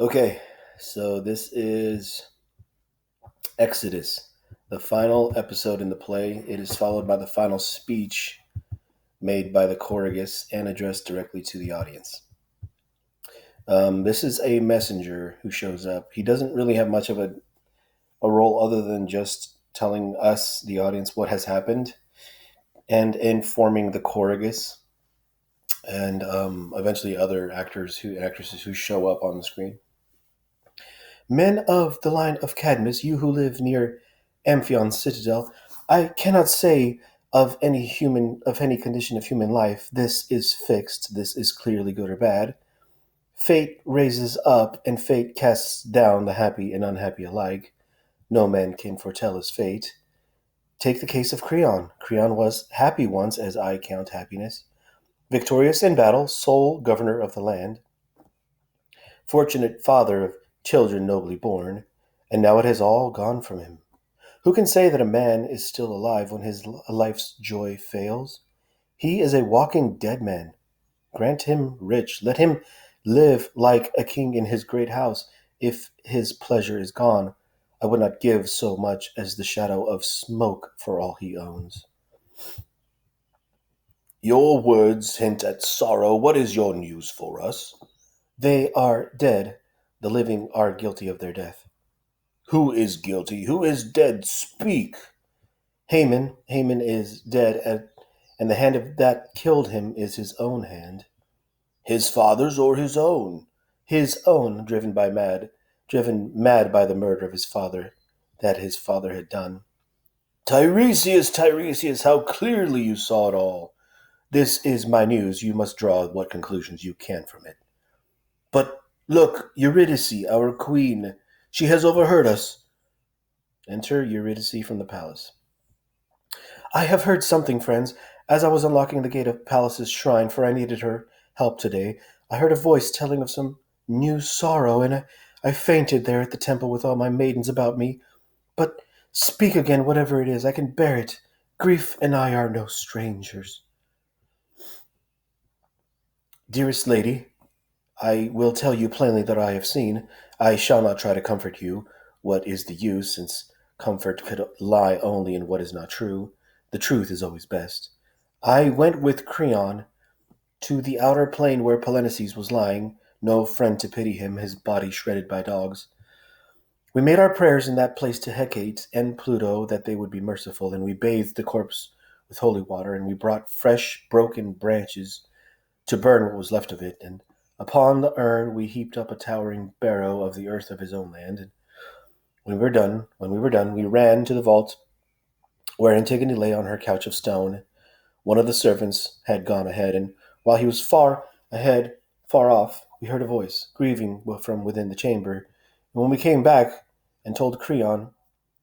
Okay, so this is Exodus, the final episode in the play. It is followed by the final speech made by the choragus and addressed directly to the audience. This is a messenger who shows up. He doesn't really have much of a role other than just telling us, the audience, what has happened and informing the choragus and eventually other actors who and actresses who show up on the screen. Men of the line of Cadmus, you who live near Amphion's citadel, I cannot say of any condition of human life, this is fixed, this is clearly good or bad. Fate raises up, and fate casts down the happy and unhappy alike. No man can foretell his fate. Take the case of Creon. Creon was happy once, as I count happiness, victorious in battle, sole governor of the land, fortunate father of children nobly born, and now it has all gone from him. Who can say that a man is still alive when his life's joy fails? He is a walking dead man. Grant him rich. Let him live like a king in his great house. If his pleasure is gone, I would not give so much as the shadow of smoke for all he owns. Your words hint at sorrow. What is your news for us? They are dead. The living are guilty of their death. Who is guilty? Who is dead? Speak. Haman is dead, and the hand of that killed him is his own hand. His father's or his own? His own, driven mad by the murder of his father, that his father had done. Tiresias, Tiresias, how clearly you saw it all. This is my news. You must draw what conclusions you can from it. But look, Eurydice, our queen, she has overheard us. Enter Eurydice from the palace. I have heard something, friends. As I was unlocking the gate of Pallas's shrine, for I needed her help today, I heard a voice telling of some new sorrow, and I fainted there at the temple with all my maidens about me. But speak again, whatever it is, I can bear it. Grief and I are no strangers. Dearest lady, I will tell you plainly that I have seen. I shall not try to comfort you. What is the use, since comfort could lie only in what is not true? The truth is always best. I went with Creon to the outer plain where Polynices was lying, no friend to pity him, his body shredded by dogs. We made our prayers in that place to Hecate and Pluto that they would be merciful, and we bathed the corpse with holy water, and we brought fresh broken branches to burn what was left of it, and upon the urn we heaped up a towering barrow of the earth of his own land. And when we were done, we ran to the vault where Antigone lay on her couch of stone. One of the servants had gone ahead, and while he was far off, we heard a voice, grieving from within the chamber. And when we came back and told Creon,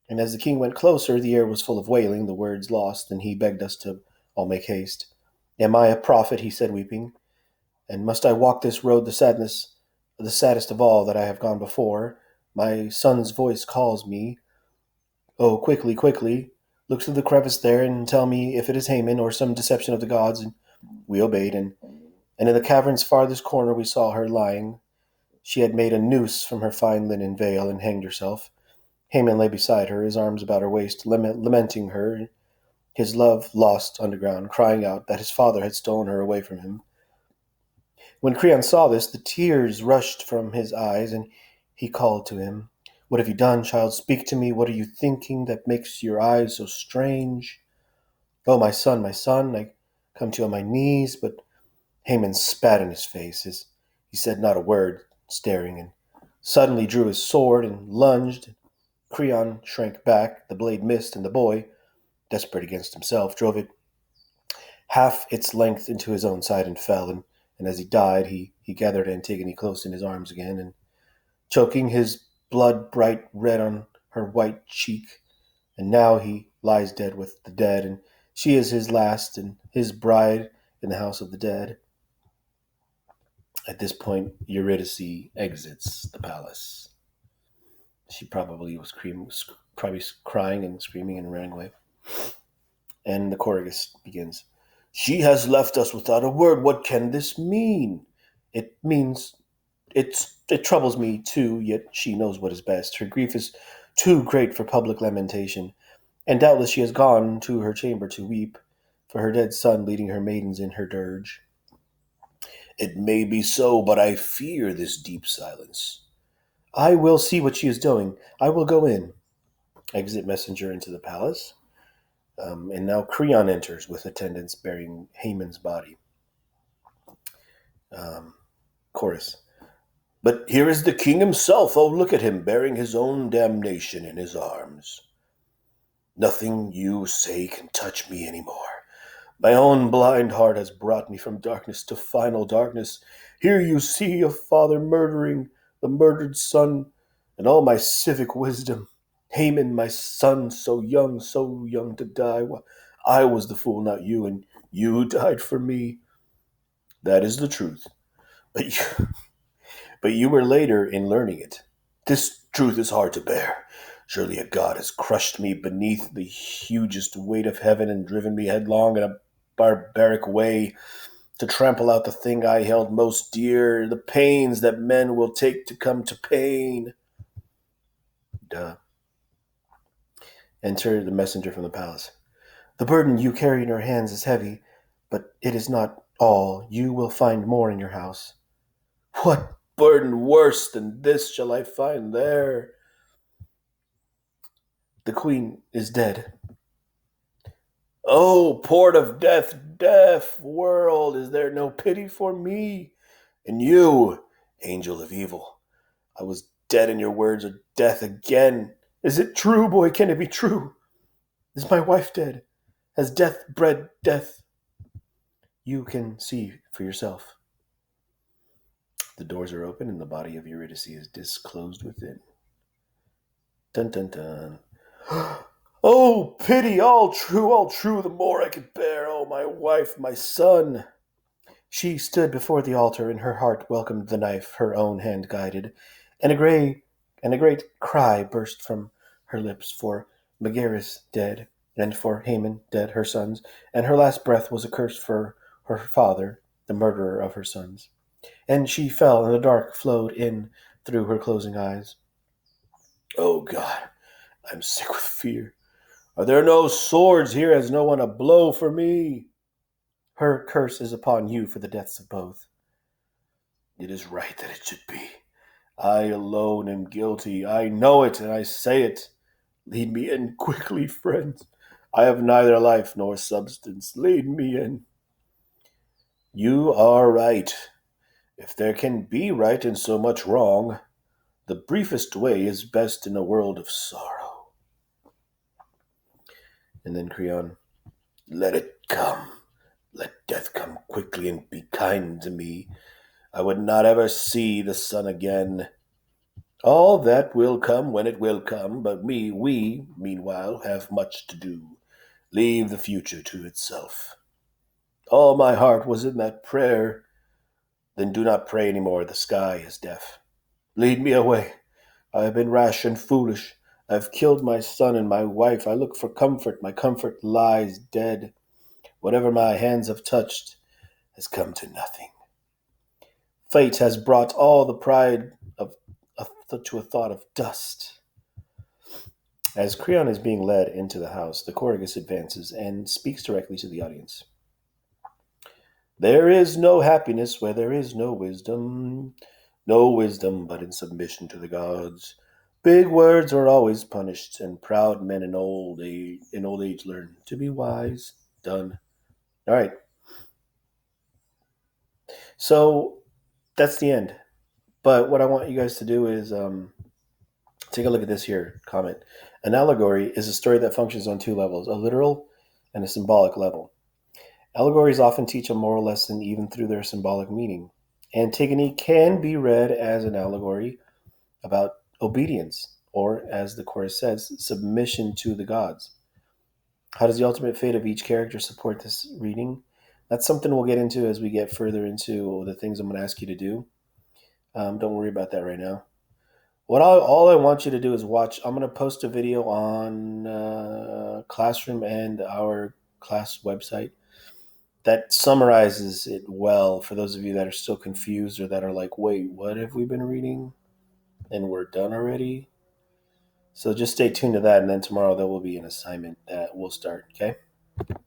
and as the king went closer, the air was full of wailing, the words lost, and he begged us to all make haste. Am I a prophet? He said, weeping. And must I walk this road the saddest of all that I have gone before? My son's voice calls me. Oh, quickly, quickly, look through the crevice there and tell me if it is Haman or some deception of the gods. And we obeyed, and in the cavern's farthest corner we saw her lying. She had made a noose from her fine linen veil and hanged herself. Haman lay beside her, his arms about her waist, lamenting her, his love lost underground, crying out that his father had stolen her away from him. When Creon saw this, the tears rushed from his eyes, and he called to him. What have you done, child? Speak to me. What are you thinking that makes your eyes so strange? Oh, my son, I come to you on my knees, but Haman spat in his face. He said not a word, staring, and suddenly drew his sword and lunged. Creon shrank back, the blade missed, and the boy, desperate against himself, drove it half its length into his own side and fell, and as he died, he gathered Antigone close in his arms again, and choking his blood bright red on her white cheek, and now he lies dead with the dead, and she is his last and his bride in the house of the dead. At this point, Eurydice exits the palace. She probably was probably crying and screaming and running away. And the chorus begins. She has left us without a word. What can this mean? It means It troubles me too, yet she knows what is best. Her grief is too great for public lamentation, and doubtless she has gone to her chamber to weep for her dead son, leading her maidens in her dirge. It may be so, but I fear this deep silence. I will see what she is doing. I will go in. Exit messenger into the palace. And now Creon enters with attendants bearing Haman's body. Um, Chorus. But here is the king himself. Oh, look at him, bearing his own damnation in his arms. Nothing you say can touch me anymore. My own blind heart has brought me from darkness to final darkness. Here you see a father murdering the murdered son, and all my civic wisdom. Haman, my son, so young to die. I was the fool, not you, and you died for me. That is the truth. But you were later in learning it. This truth is hard to bear. Surely a god has crushed me beneath the hugest weight of heaven and driven me headlong in a barbaric way to trample out the thing I held most dear, the pains that men will take to come to pain. Duh. Enter the messenger from the palace. The burden you carry in your hands is heavy, but it is not all. You will find more in your house. What burden worse than this shall I find there? The queen is dead. Oh, port of death, deaf world, is there no pity for me? And you, angel of evil, I was dead and your words are death again. Is it true, boy? Can it be true? Is my wife dead? Has death bred death? You can see for yourself. The doors are open and the body of Eurydice is disclosed within. Dun dun dun. Oh, pity, all true, the more I could bear. Oh, my wife, my son. She stood before the altar, and her heart welcomed the knife her own hand guided, and a great cry burst from her lips for Megaris dead, and for Haman dead, her sons, and her last breath was a curse for her father, the murderer of her sons. And she fell, and the dark flowed in through her closing eyes. Oh God, I'm sick with fear. Are there no swords here? Has no one a blow for me? Her curse is upon you for the deaths of both. It is right that it should be. I alone am guilty. I know it, and I say it. Lead me in quickly, friends. I have neither life nor substance. Lead me in. You are right. If there can be right in so much wrong, the briefest way is best in a world of sorrow. And then Creon, let it come. Let death come quickly and be kind to me. I would not ever see the sun again. All that will come when it will come, but we, meanwhile, have much to do. Leave the future to itself. All my heart was in that prayer. Then do not pray any more. The sky is deaf. Lead me away. I have been rash and foolish. I have killed my son and my wife. I look for comfort. My comfort lies dead. Whatever my hands have touched has come to nothing. Fate has brought all the pride to a thought of dust. As Creon is being led into the house, the Choragus advances and speaks directly to the audience. There is no happiness where there is no wisdom but in submission to the gods. Big words are always punished, and proud men in old age learn to be wise. Done. All right. So that's the end. But what I want you guys to do is take a look at this here comment. An allegory is a story that functions on two levels, a literal and a symbolic level. Allegories often teach a moral lesson even through their symbolic meaning. Antigone can be read as an allegory about obedience, or as the chorus says, submission to the gods. How does the ultimate fate of each character support this reading? That's something we'll get into as we get further into the things I'm going to ask you to do. Don't worry about that right now. All I want you to do is watch. I'm going to post a video on Classroom and our class website that summarizes it well for those of you that are still confused or that are like, wait, what have we been reading? And we're done already? So just stay tuned to that, and then tomorrow there will be an assignment that will start, okay?